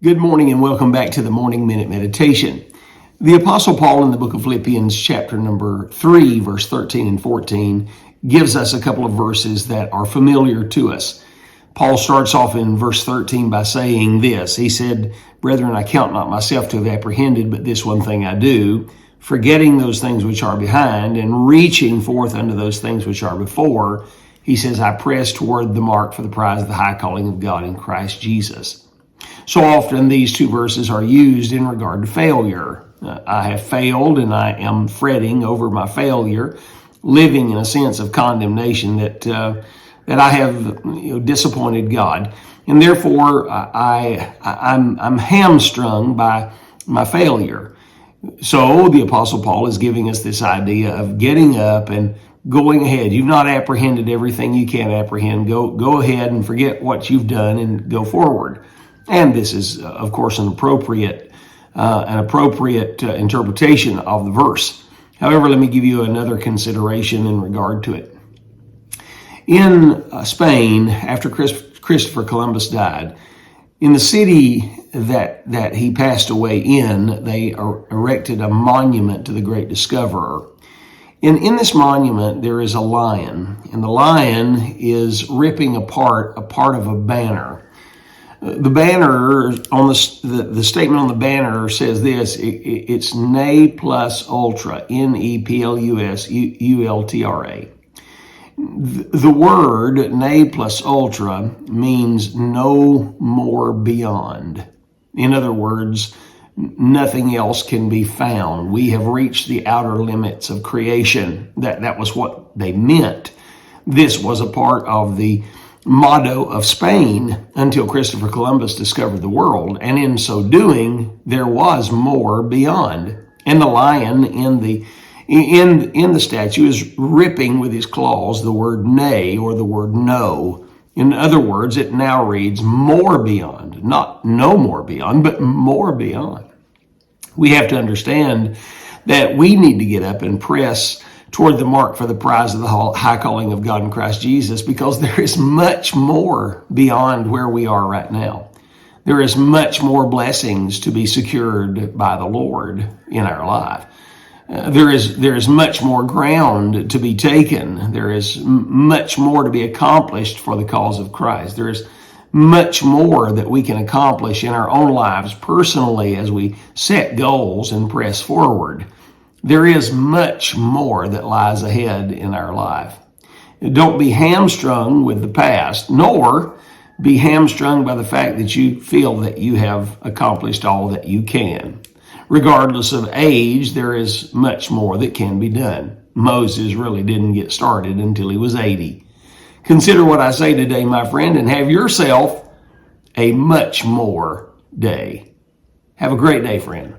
Good morning and welcome back to the Morning Minute Meditation. The Apostle Paul in the book of Philippians chapter number 3, verse 13 and 14 gives us a couple of verses that are familiar to us. Paul starts off in verse 13 by saying this. He said, "Brethren, I count not myself to have apprehended, but this one thing I do, forgetting those things which are behind and reaching forth unto those things which are before." He says, "I press toward the mark for the prize of the high calling of God in Christ Jesus." So often these two verses are used in regard to failure. I have failed and I am fretting over my failure, living in a sense of condemnation that I have disappointed God. And therefore I'm hamstrung by my failure. So the Apostle Paul is giving us this idea of getting up and going ahead. You've not apprehended everything you can apprehend. Go ahead and forget what you've done and go forward. And this is, of course, an appropriate interpretation of the verse. However, let me give you another consideration in regard to it. In Spain, after Christopher Columbus died, in the city that he passed away in, they erected a monument to the great discoverer. And in this monument, there is a lion, and the lion is ripping apart a part of a banner. The banner on the statement on the banner says this: it's ne plus ultra, NEPLUS ULTRA. The word ne plus ultra means no more beyond. In other words, nothing else can be found. We have reached the outer limits of creation. That was what they meant. This was a part of the motto of Spain until Christopher Columbus discovered the world, and in so doing, there was more beyond. And the lion in the statue is ripping with his claws the word "ne" or the word "no." In other words, it now reads more beyond, not no more beyond, but more beyond. We have to understand that we need to get up and press toward the mark for the prize of the high calling of God in Christ Jesus, because there is much more beyond where we are right now. There is much more blessings to be secured by the Lord in our life. There is much more ground to be taken. There is much more to be accomplished for the cause of Christ. There is much more that we can accomplish in our own lives personally as we set goals and press forward. There is much more that lies ahead in our life. Don't be hamstrung with the past, nor be hamstrung by the fact that you feel that you have accomplished all that you can. Regardless of age, there is much more that can be done. Moses really didn't get started until he was 80. Consider what I say today, my friend, and have yourself a much more day. Have a great day, friend.